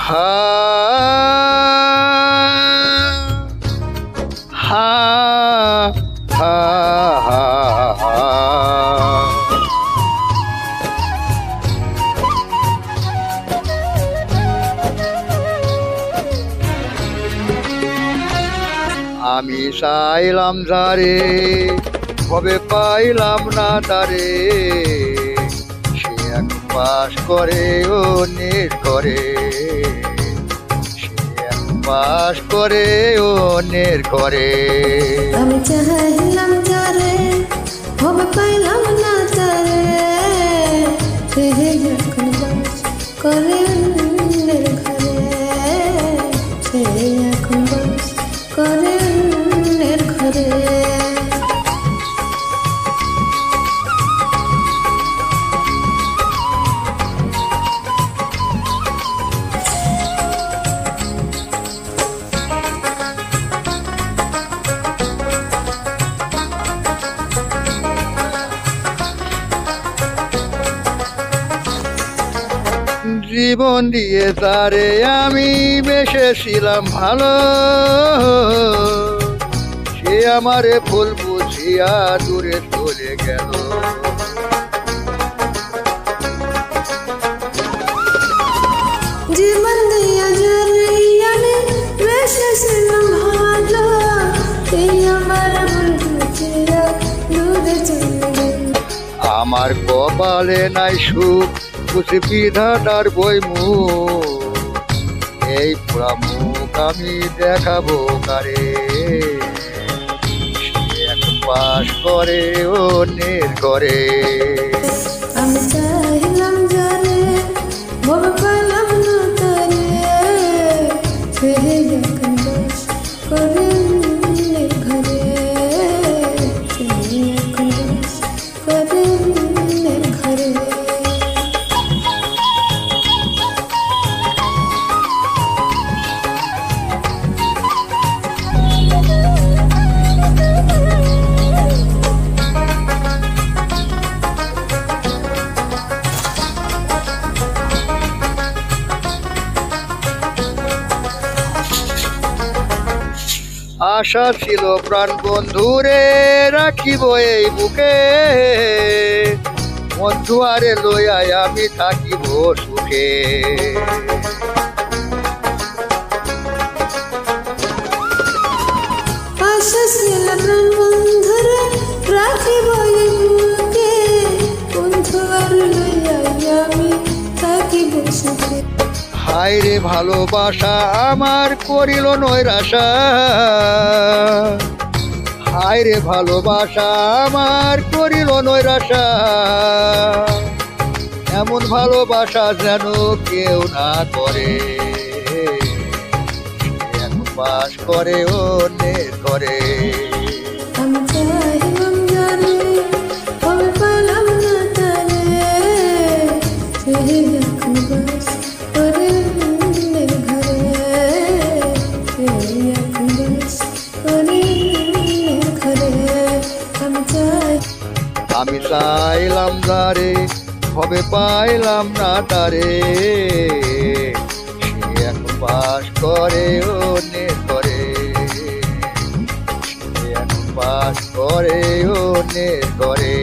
হা হা হা হা হা। আমি চাইলাম যারে কবে পাইলাম না তারে, সে এক পাশ করে অন্যের করে, সে এক পাশ করে অন্যের করে। আমি চাইলাম যারে কবে পাইলাম না তারে, সে এখন বাস করে অন্যের ঘরে, সে এখন বাস করে অন্যের ঘরে। জীবন দিয়ে তারে আমি বেসেছিলাম ভালো, সে আমারে ফুল বুঝিয়া দূরে চলে গেল। জীবন দিয়া যারে আমি বেসেছিলাম ভালো, সেই আমার ভুল বুঝিয়া দূরে চলে গেল। আমার কপালে নাই সুখ বুঝি বিধাতার বই মুখ, এই পোড়া মুখ আমি দেখাবো কারে, সে এখন পাশ করে অন্যের করে। আমি চাইলাম যারে কবে পাইলাম না তারে, সে এখন বাস করে অন্যের ঘরে, সে এখন বাস করে অন্যের ঘরে। আশা ছিল প্রাণ বন্ধুরে রাখিব এই বুকে, বন্ধু আরে লইয়াই আমি থাকিব সুখে। আশা ছিল প্রাণ বন্ধুরে রাখিব এই বুকে, বন্ধু আর লইয়াই আমি থাকিব সুখে। হায় রে ভালোবাসা আমার করিল নৈরাশা, হায় রে ভালোবাসা আমার করিল নৈরাশা, এমন ভালোবাসা যেন কেউ না করে, এখন বাস করে অন্যের করে। আমি চাইলাম যারে কবে পাইলাম না তারে, সে এখন বাস করে অন্যের ঘরে, সে এখন বাস করে অন্যের ঘরে। আমি চাইলাম যারে কবে পাইলাম না তারে, সে এখন বাস করে অন্যের করে, সে এখন বাস করে অন্যের করে।